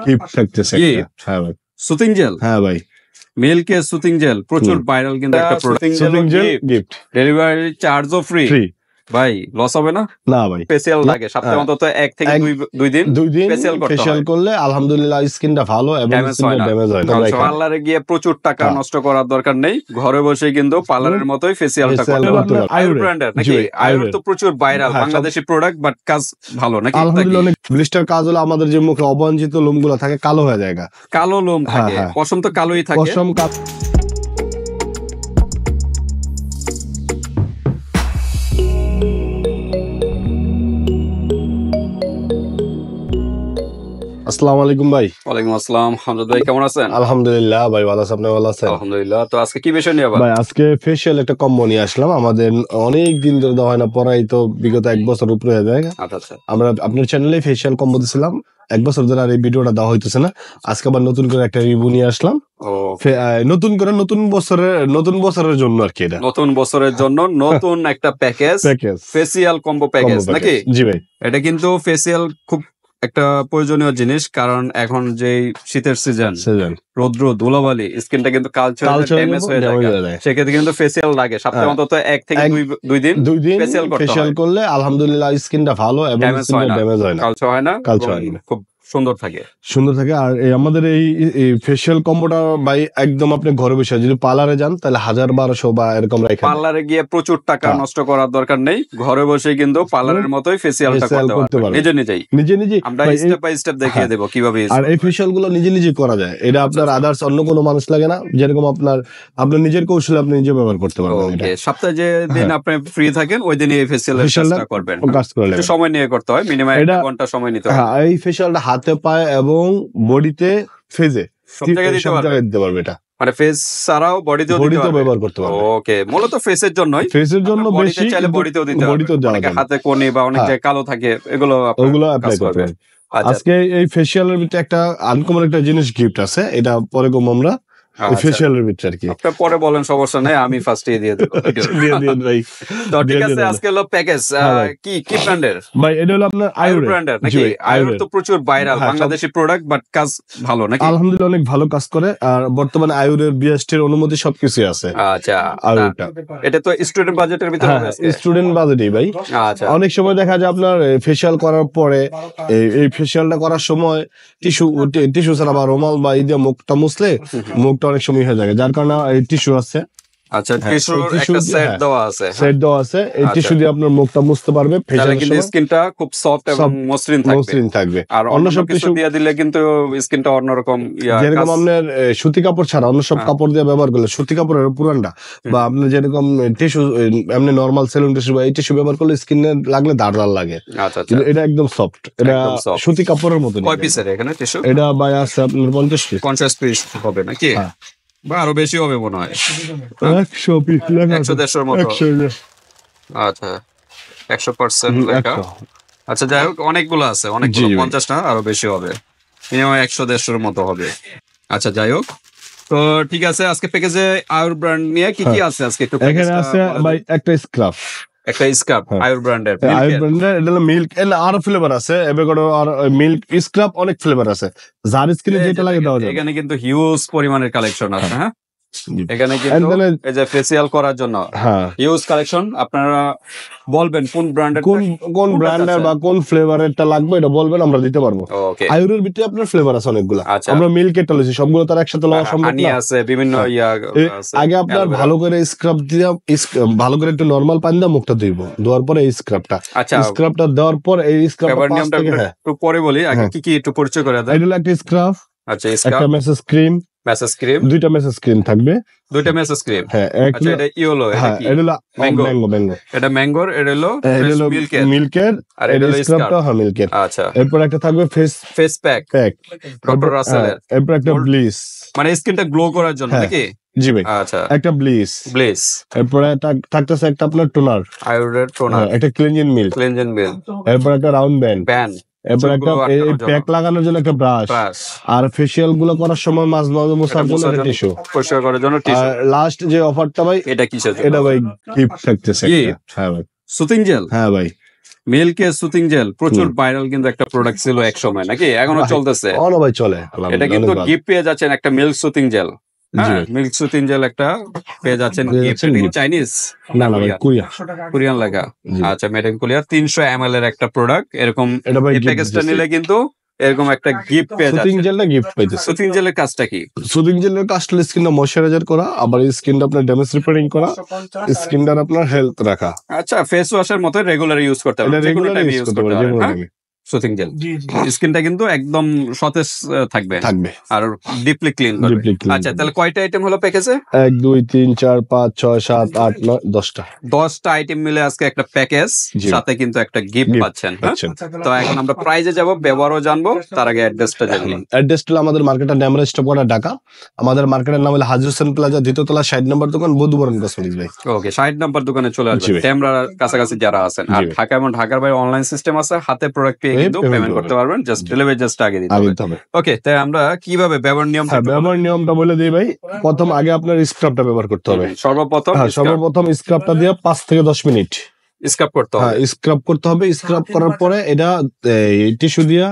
Gift থাকতেছে হ্যাঁ ভাই সুতিং জেল, হ্যাঁ ভাই মিল্কে সুতিং জেল প্রচুর ভাইরাল কিন্তু একটা product. Soothing gel gift delivery চার্জও ফ্রি ভাই, লস হবে না? না ভাই, ফেসিয়াল লাগে সপ্তাহে অন্তত 1 থেকে 2 দিন ফেসিয়াল করলে আলহামদুলিল্লাহ স্কিনটা ভালো এবং ড্যামেজ হয় না। পার্লারে গিয়ে প্রচুর টাকা নষ্ট করার দরকার নেই, ঘরে বসে কিন্তু পার্লারের মতোই ফেসিয়ালটা করতে পারবেন। আয়ুর ব্র্যান্ডের নাকি? আয়ুর তো প্রচুর ভাইরাল বাংলাদেশি প্রোডাক্ট, বাট কাজ ভালো নাকি? আলহামদুলিল্লাহ অনেক ব্লিস্টার কাজ হলো আমাদের যে মুখে অবাঞ্ছিত লোমগুলো থাকে কালো হয়ে যায়, কালো লোম থাকে, পশম তো কালোই থাকে। পশম আসসালামু আলাইকুম ভাই। ওয়ালাইকুম আসসালাম। হামদুদ ভাই কেমন আছেন? আলহামদুলিল্লাহ ভাই ভালো আছি, আপনি ভালো আছেন? আলহামদুলিল্লাহ। তো আজকে কি বিষয় নিয়ে ভাই? আজকে ফেশিয়াল একটা কম্বো নিয়ে আসলাম, আমাদের অনেক দিন ধরে দেওয়া হয় না, পরাই তো বিগত 1 বছর উপরে হয়ে যায়। আচ্ছা, আমরা আপনার চ্যানেলে ফেশিয়াল কম্বো দিছিলাম 1 বছর ধরে, আর এই ভিডিওটা দেওয়া হইতেছে না। আজকে আবার নতুন করে একটা রিভিউ নিয়ে আসলাম, নতুন করে নতুন বছরের জন্য আর কি। এটা নতুন বছরের জন্য নতুন একটা প্যাকেজ, ফেসিয়াল কম্বো প্যাকেজ নাকি? জি ভাই, এটা কিন্তু ফেসিয়াল খুব একটা প্রয়োজনীয় জিনিস, কারণ এখন যে শীতের সিজন, রৌদ্র ধুলাবালি, স্কিনটা কিন্তু কালচারাল ড্যামেজ হয়ে যায়। সেক্ষেত্রে কিন্তু ফেসিয়াল লাগে সপ্তাহে অন্তত 1 থেকে 2 দিন ফেসিয়াল করলে আলহামদুলিল্লাহ স্কিনটা ভালো এবং ড্যামেজ হয় না, কালচার হয় না, খুব সুন্দর থাকে। আর আমাদের এই ফেশিয়াল কম্বোটা ভাই একদম আপনি ঘরে বসে যদি পার্লারে যান তাহলে 1000-1200 বা এরকম রাখেন। পার্লারে গিয়ে প্রচুর টাকা নষ্ট করার দরকার নেই, ঘরে বসে কিন্তু পার্লারের মতোই ফেসিয়ালটা করতে পারবেন নিজে। আমরা স্টেপ বাই স্টেপ দেখিয়ে দেব কিভাবে। আর এই ফেশিয়াল গুলো নিজে করা যায়, এটা আপনার আদার্স অন্য কোনো মানুষ লাগে না, যেরকম আপনার নিজের কৌশলে আপনি নিজে ব্যবহার করতে পারবেন। সপ্তাহে যে দিন আপনি ফ্রি থাকেন ওই দিনই এই ফেসিয়ালটা করবেন। সময় নিয়ে করতে হয়, মিনিমাম 1 ঘন্টা সময় নিতে হয়। এই ফেশিয়ালটা হাতে পায়ে এবং বডিতে ফেজে সব জায়গায় দিতে পারবে। এটা মানে ফেস ছাড়াও বডিতেও ব্যবহার করতে পারবে। ওকে, মূলত ফেসের জন্য বেশি, চাইলে বডিতেও দিতে পারবে। হাতে কোণে বা অনেক জায়গায় কালো থাকে, ওগুলো অ্যাপ্লাই করতে পারবে। আজকে এই ফেশিয়ালের ভিতরে একটা আনকমন একটা জিনিস গিফট আছে, এটা পরে কম আমরা ফেশিয়ালের ভিতরে আর কি। আপনি পরে বলেন, সমস্যা নেই, আমি ফার্স্টে দিয়ে দেব। ভাই তো ঠিক আছে, আজকে হলো প্যাকেজ কি ব্র্যান্ডের? ভাই এটা হলো আপনার আয়ুর ব্র্যান্ডের নাকি? আয়ুর তো প্রচুর ভাইরাল বাংলাদেশি প্রোডাক্ট, বাট কাজ ভালো নাকি? আলহামদুলিল্লাহ অনেক ভালো কাজ করে, আর বর্তমানে আয়ুরের বিএসটির অনুমতি সবকিছু আছে। আচ্ছা, এটা তো স্টুডেন্ট বাজেটের ভিতরে আছে। স্টুডেন্ট বাজেটই ভাই। আচ্ছা, অনেক সময় দেখা যায় আপনার ফেশিয়াল করার পরে এই ফেশিয়ালটা করার সময় টিস্যু ছাড়া বা রুমাল বা দিয়ে মুখটা মুছলে মুখটা অনেক সময় হয়ে যায়, যার কারণে এই টিস্যু আছে। আচ্ছা, টিস্যুর একটা সেট দেওয়া আছে, এই টিস্যু দিয়ে আপনার মুখটা মুছতে পারবে। তাহলে কিন্তু স্কিনটা খুব সফট এবং মসৃণ থাকবে। আর অন্য সব কিছু দিয়ে দিলে কিন্তু স্কিনটা অন্যরকম, যেরকম আপনার সুতি কাপড় ছাড়া অন্য সব কাপড় দিয়ে ব্যবহার করলে, সুতি কাপড়ের পুরানটা বা আপনার যেরকম টিস্যু এমনি নরমাল সেলুন টিস্যু বা এই টিস্যু ব্যবহার করলে স্কিনে লাগলে দাঁড় লাগে। আচ্ছা, কিন্তু এটা একদম সফট, এটা সুতি কাপড়ের মতো। কয় পিসের এখানে টিস্যু? এটা ভাই আছে আপনার 50 পিস হবে নাকি? বা আরো বেশি হবে মনে হয়, 100 পিস, 100-150 মতো। আচ্ছা, 100% লেখা। আচ্ছা, যাই হোক, অনেকগুলো আছে, অনেকগুলো, 50 না, আরো বেশি হবে, মিনিমাম 100-150 মতো হবে। আচ্ছা, যাই হোক, তো ঠিক আছে, আজকে প্যাকেজে আয়ুর ব্র্যান্ড নিয়ে কি কি আছে আজকে একটু? এখানে আছে ভাই একটা স্কার্ফ, আয়ুর ব্র্যান্ডের, এটা হলো মিল্ক, এর আরো ফ্লেভার আছে, এবারে আর মিল্ক স্ক্রাব অনেক ফ্লেভার আছে, যার স্কিনে যেটা লাগে দেওয়া যায়। এখানে কিন্তু হিউজ পরিমাণের কালেকশন আছে। হ্যাঁ, এখানে কিন্তু এই যে ফেসিয়াল করার জন্য হিউজ কালেকশন। আপনারা বলবেন কোন ব্র্যান্ডের বা কোন ফ্লেভারেরটা লাগবে, এটা বলবেন, আমরা দিতে পারবো। আয়ুরের ভিতরে আপনার ফ্লেভার আছে অনেকগুলো, আমরা মিল্কেরটা লইছি, সবগুলো তার একসাথে লওয়া সম্ভব না, আছে বিভিন্ন আগে আপনার ভালো করে স্ক্রাব দিয়ে, ভালো করে একটু নরমাল পানি দিয়ে মুখটা ধুইবো, ধোয়ার পরে এই স্ক্রাবটা দেওয়ার পর এই স্ক্রাবটা একটু পরে বলি, আগে কি একটু পরিচয় করে দেন। এটা একটা স্ক্রাব, আচ্ছা, একটা মেসেজ ক্রিম, দুইটা মেসেজ ক্রিম থাকবে, হ্যাঁ, এটা ইয়েলো, এটা কি? এটা ম্যাঙ্গো, এটা ম্যাঙ্গোর, এটা হলো মিল্কের, আর এটা স্ক্রাবটা মিল্কের। আচ্ছা, এরপর একটা থাকবে ফেস প্যাক, ডক্টর রাসেলের। এরপর একটা ব্লিস, মানে স্কিনটা গ্লো করার জন্য নাকি? জি ভাই। আচ্ছা, একটা ব্লিস। এরপর থাকতেছে একটা আপনার টোনার, আয়ুরের টোনার, একটা ক্লিনজিং মিল্ক। এরপর একটা রাউন্ড ব্যান্ড, এরপর একটা প্যাক লাগানোর জন্য একটা ব্রাশ, আর ফেশিয়াল গুলো করার সময় মাঝে মোছার জন্য একটা টিস্যু, পরিষ্কার করার জন্য টিস্যু। আর লাস্ট যে অফারটা ভাই, এটা কিসের জন্য? এটা ভাই গিফট থাকতেছে। হ্যাঁ ভাই, সুতিং জেল। হ্যাঁ ভাই, মিল্কের সুতিং জেল প্রচুর ভাইরাল কিন্তু একটা প্রোডাক্ট ছিল এক সময়, নাকি এখনো চলতেছে? ভাই চলে, এটা কিন্তু গিফট পেয়ে যাচ্ছেন একটা মিল্ক সুতিং জেল। জি। মিল্ক সুতিং জেল একটা পেয়ে যাচ্ছেন গিফট। চাইনিজ না ভাই, কোরিয়ান লেখা। আচ্ছা, মেড ইন কোরিয়া, 300 ml এর একটা প্রোডাক্ট। এরকম এই প্যাকেজটা নিলে কিন্তু এরকম একটা গিফট পেয়ে যাচ্ছে। সুতিং জেলটা গিফট পাইতেছে। সুতিং জেলের কাজটা কি? সুতিং জেলের কাজটা স্কিনটা ময়শ্চারাইজার করা, আবার স্কিনটা আপনার ড্যামেজ রিপেয়ারিং করা, স্কিনটার আপনার হেলথ রাখা। আচ্ছা, ফেস ওয়াশের মতো রেগুলার ইউজ করতে এটা পারবেন, রেগুলার ইউজ করতে পারবেন, যে কোনো হ্যাঁ? টাইমে সুতিং জেল স্কিনটা কিন্তু একদম সতেজ থাকবে আর ডিপলি ক্লিন করবে। Deeply clean আচ্ছা, করবে। তাহলে কয়টা আইটেম হলো প্যাকেজে? 1 2 3 4 5 6 7 8 9 10টা 10টা আইটেম মিলে আজকে একটা প্যাকেজ, জি। সাথে কিন্তু একটা গিফট Gift পাচ্ছেন। হ্যাঁ? পাচ্ছেন। তো এখন আমরা প্রাইজে যাব, ব্যবহারও জানবো, তার আগে অ্যাড্রেসটা জানি। অ্যাড্রেসটা হলো আমাদের মার্কেটের ড্যামরা স্টপ করা, ঢাকা। আমাদের মার্কেটের নাম হলো হাজি হোসেন প্লাজা, দ্বিতীয় তলা 60 নম্বর দোকান, বধুবরণ কসমেটিক্স ভাই। ওকে, 60 নম্বর দোকানে চলে জি আসবেন, ভাই। ট্যামরার কাছাকাছি যারা আছেন। আর জি ভাই। ঢাকা এবং ঢাকার বাইরে অনলাইন সিস্টেম আছে, হাতে প্রোডাক্ট পেয়ে কিন্তু payment পেমেন্ট করতে পারবেন, জাস্ট ডেলিভারি জাস্ট আগে দিতে হবে। হবে। ওকে, তাই আমরা কিভাবে ব্যবহার নিয়ম? হ্যাঁ, ব্যবহার নিয়মটা বলে দিই ভাই। প্রথম আগে আপনার স্ক্রাবটা ব্যবহার করতে হবে। সর্বপ্রথম হ্যাঁ, সর্বপ্রথম স্ক্রাবটা দিয়ে 5 থেকে 10 মিনিট স্ক্রাব করতে হবে। স্ক্রাব করতে হবে। স্ক্রাব করার পরে এটা টিস্যু দিয়া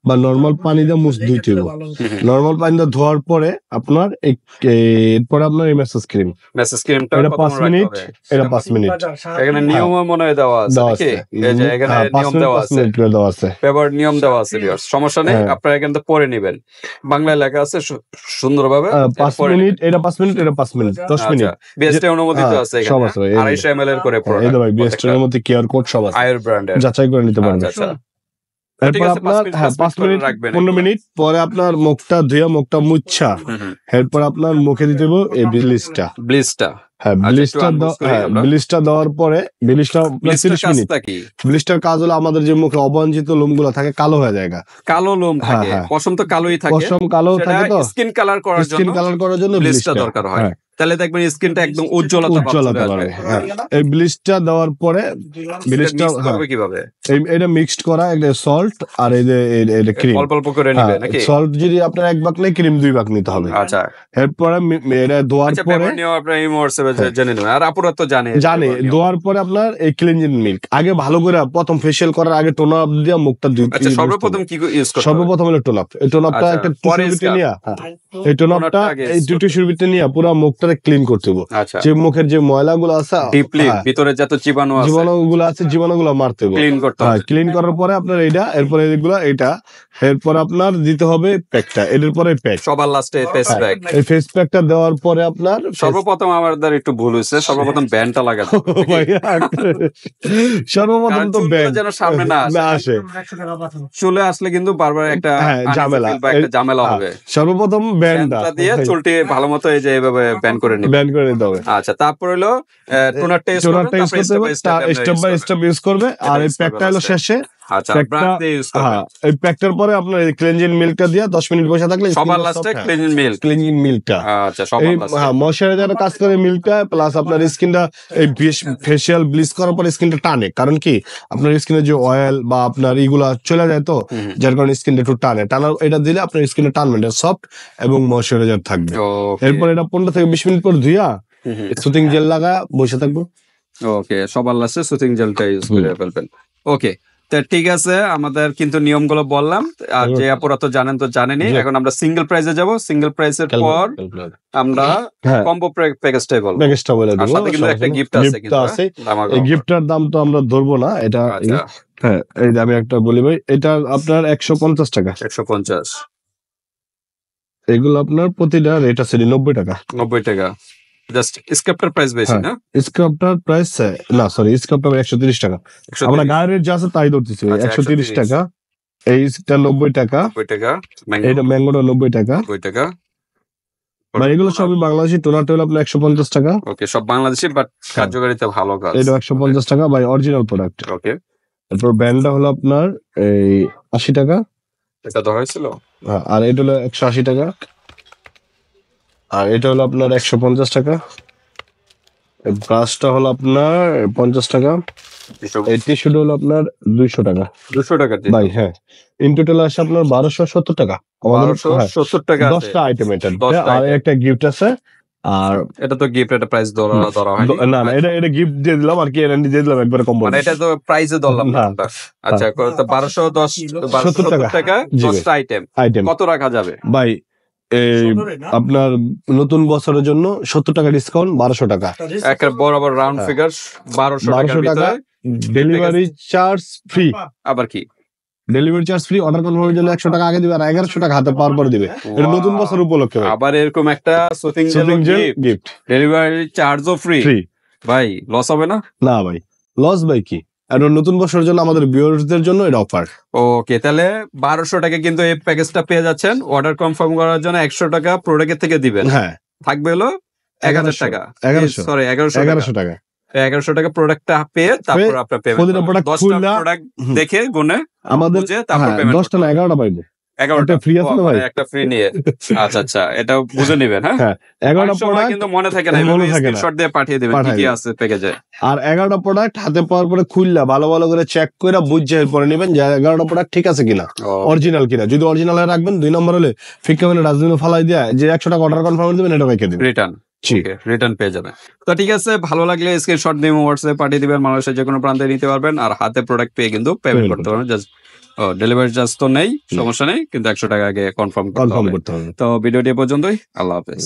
বা নরমাল পানি দিয়ে মুছ ধুইতে হবে। নরমাল পানি দিয়ে ধোয়ার পরে আপনার এরপরে আপনার এই মেসেজ ক্রিমটা এটা 5 মিনিট, এটা 5 মিনিট। এখানে নিয়ম মনে হয় দেওয়া আছে নাকি? এই যে এখানে নিয়ম দেওয়া আছে, ব্যবহার নিয়ম দেওয়া আছে। সমস্যা নেই, আপনারা এখান থেকে পড়ে নেবেন, বাংলায় লেখা আছে সুন্দরভাবে। 5 মিনিট, এটা 5 মিনিট, এটা 5 মিনিট, 10 মিনিট। বিএসটি অনুমোদিত আছে সব এখানে, আছে ভাই। 250 ml এর করে এই তো ভাই, বিএসটি এর মধ্যে কিউআর কোড সব আছে, আয়ুর ব্র্যান্ডের, যাচাই করে নিতে পারবেন। আচ্ছা। এরপর আপনার 5 মিনিট 15 মিনিট পরে আপনার মুখটা ধুয়ে মুখটা মুচ্ছা, এরপর আপনার মুখে দিতে হবে এই ব্লিচটা। হ্যাঁ, ব্লিচটা দেওয়ার পরে ব্লিচটা 30 মিনিট। ব্লিচটার কাজ হলো আমাদের যে মুখে অবাঞ্ছিত লোমগুলো থাকে, কালো হয়ে যায়, কালো লোম থাকে, পশম তো কালোই থাকে, পশম কালো থাকে, তো স্কিন কালার করার জন্য ব্লিচটা দরকার হয়। তাহলে দেখবেন স্কিনটা একদম উজ্জ্বলতা পাবে। এই ব্লিচটা দেওয়ার পরে ব্লিচটা কিভাবে এটা মিক্সড করা, একটা সল্ট আর এই যে এটা ক্রিম অল্প অল্প করে নেবে নাকি? সল্ট যদি আপনার 1 ভাগ নেই, ক্রিম 2 ভাগ নিতে হবে। আচ্ছা, এরপরে এটা ধোয়ার পরে আপনার এই হোয়াটসঅ্যাপে জেনে নেবেন, আর আপুরা তো জানে ধোয়ার পরে আপনার এই ক্লিনজিং মিল্ক আগে ভালো করে প্রথম ফেশিয়াল করার আগে টোন আপ দিয়ে মুখটা ধুই। আচ্ছা, সর্বপ্রথম কি ইউজ করতে হবে? সর্বপ্রথম হলো টোন আপ। এই টোন আপটা একটা টিস্যুর ভিতরে নিয়ে, এই টোন আপটা এই টিস্যুর ভিতরে নিয়ে পুরো মুখটাকে ক্লিন করতে হবে। আচ্ছা, যে মুখের যে ময়লাগুলো আছে, ডিপলি ভিতরে যত জীবাণুগুলো আছে, জীবাণুগুলো মারতে হবে, ক্লিন করতে হবে। ক্লিন করার পরে আপনার এরপরে এরপর আপনার দিতে হবে প্যাকটা, এর পরে প্যাক, সবার লাস্টে ফেস প্যাক। এই ফেস প্যাকটা দেওয়ার পরে আপনার সর্বপ্রথম আমাদের একটু ভুল হয়েছে, সর্বপ্রথম ব্যান্ডটা লাগাতে হবে। সর্বপ্রথম তো ব্যান্ড যেন সামনে না আসে, চলে আসলে কিন্তু বারবার একটা ঝামেলা হবে। সর্বপ্রথম ব্যান্ডটা দিয়ে চুলটি ভালো মতো এই যে এইভাবে ব্যান্ড করে নিতে হবে। আচ্ছা, তারপর হলো টোনারটা ইউজ করবে, স্টেপ বাই স্টেপ ইউজ করবে। আর এই প্যাকটা হলো শেষে। আচ্ছা, এই প্যাকটার পরে আপনার এই ক্লিনজিং মিল্কটা দিয়ে 10 মিনিট বসে থাকলে সবার লাস্টে ক্লিনজিং মিল্কটা, আচ্ছা, সবার লাস্টে ময়শ্চারাইজার কাজ করে মিল্কটা, প্লাস আপনার স্কিনটা এই ফেশিয়াল ব্লিচ করার পরে স্কিনটা টানে। কারণ কি, আপনার স্কিনে যে অয়েল বা আপনার ইগুলা চলে যায়, তো যার কারণে স্কিনটা একটু টানার এটা দিলে আপনার স্কিনটা টানবে, সফট এবং ময়শ্চারাইজার থাকবে। এরপর এটা 15 থেকে 20 মিনিট পর ধুইয়া সুতিং জেল লাগা বসে থাকবো। ওকে, সবার লাস্টে সুতিং জেলটা ইউজ করে ফেলবেন। ওকে, তো ঠিক আছে, আমাদের কিন্তু নিয়মগুলো বললাম, আর যে আপুরা তো জানেনই। এখন আমরা সিঙ্গেল প্রাইসে যাব, সিঙ্গেল প্রাইসের পর আমরা কম্বো প্যাকেজটাই বলবো। বলে দেব, সাথে কিন্তু একটা গিফট আছে। এই গিফটটার দাম তো আমরা ধরবো না, এটা হ্যাঁ, এই আমি একটা বলি ভাই, এটা আপনার 150 টাকা। 150। এগুলো আপনার প্রতিটা রেট আছে 90 টাকা। 90 টাকা। জাস্ট স্ক্রাবটার প্রাইস বেশি না? স্ক্রাবটার প্রাইস না, সরি, স্ক্রাবটা 130 টাকা। আমরা গায়ের রেট যা আছে তাই ধরতেছি, 130 টাকা। এইটা 90 টাকা। 90 টাকা। এটা ম্যাঙ্গোটা 90 টাকা। 90 টাকা। ভাই এগুলো সবই বাংলাদেশি। টোনারটা হলো আপনার 150 টাকা। ওকে, সব বাংলাদেশি, বাট কার্যকারিতা ভালো কাজ। এটা 150 টাকা ভাই, অরিজিনাল প্রোডাক্ট। ওকে, তারপর ব্র্যান্ডটা হলো আপনার এই 80 টাকা। এটা তো হয়েছিল। আর এটা হলো 180 টাকা। আর এটা হলো আপনার 150 টাকা। ব্রাশটা হলো আপনার 50 টাকা। এই টিস্যুটা হলো আপনার 200 টাকা। 200 টাকা ভাই, হ্যাঁ, ইন টোটাল আসে আপনার 1270 টাকা। 1270 টাকা। 10টা আইটেম এটা। আর একটা গিফট আছে, আর এটা তো গিফট, এটা প্রাইস ধরা হয় না না, এটা গিফট দিয়ে দিলাম আর কি, এনএনডি দিয়ে দিলাম একবারে কম। মানে এটা তো প্রাইসে ধরলাম না আমরা। আচ্ছা, তো 1210 টাকা 10টা আইটেম কত রাখা যাবে ভাই? এই আপনার নতুন বছরের জন্য 70 টাকা ডিসকাউন্ট, 1200 টাকা একটা বরাবর রাউন্ড ফিগার 1200 টাকা। Delivery charge free. আবার কি ডেলিভারি চার্জ ফ্রি, অর্ডার কনফার্মের জন্য 100 টাকা আগে দিবে আর 1100 টাকা হাতে পাওয়ার পরে দিবে। এটা নতুন বছর উপলক্ষে ভাই। আবার এরকম একটা সুতিং জেল গিফট, ডেলিভারি চার্জও ফ্রি। ভাই লস হবে না? না ভাই, লস ভাই কি? আর নতুন বছরের জন্য আমাদের ভিউয়ার্সদের জন্য এটা অফার। ওকে, তাহলে 1200 টাকা কিন্তু এই প্যাকেজটা পেয়ে যাচ্ছেন। অর্ডার কনফার্ম করার জন্য 100 টাকা প্রোডাক্টের থেকে দিবেন। হ্যাঁ, থাকবে হলো 1100 টাকা। 1100 টাকা। 1100 টাকা প্রোডাক্টটা পেয়ে তারপর আপনার পেমেন্ট 10টা প্রোডাক্ট দেখে গুনে আমাদের তারপর পেমেন্ট 10টা না 11টা পাইবে। 11টা ফ্রি আছে না ভাই? একটা ফ্রি নিয়ে। আচ্ছা, এটা বুঝে নেবেন। হ্যাঁ, 11টা প্রোডাক্ট কিন্তু মনে থাকে না, স্ক্রিনশট দিয়ে পাঠিয়ে দিবেন কি আছে প্যাকেজে। আর 11টা প্রোডাক্ট হাতে পাওয়ার পরে খুললা ভালো করে চেক করে বুঝে এরপরে নেবেন যে 11টা প্রোডাক্ট ঠিক আছে কিনা, অরিজিনাল কিনা। যদি অরিজিনাল রাখবেন, 2 নম্বর হলে ফিক্কা মানে ডাস্টবিনে ফালাই দিয়া যে 100 টাকা অর্ডার কনফার্ম দিবেন, এটা রেখে দিবেন, রিটার্ন পেয়ে যাবেন। তো ঠিক আছে, ভালো লাগলে স্ক্রিনশট দিয়ে হোয়াটসঅ্যাপে পাঠিয়ে দিবেন। বাংলাদেশের যে কোনো প্রান্তে নিতে পারবেন আর হাতে প্রোডাক্ট পেয়ে কিন্তু পেমেন্ট করতে পারবেন। জাস্ট ডেলিভারি চার্জ তো নেই, সমস্যা নেই, কিন্তু 100 টাকা আগে কনফার্ম করতে হবে। তো ভিডিওটি পর্যন্তই, আল্লাহ হাফেজ।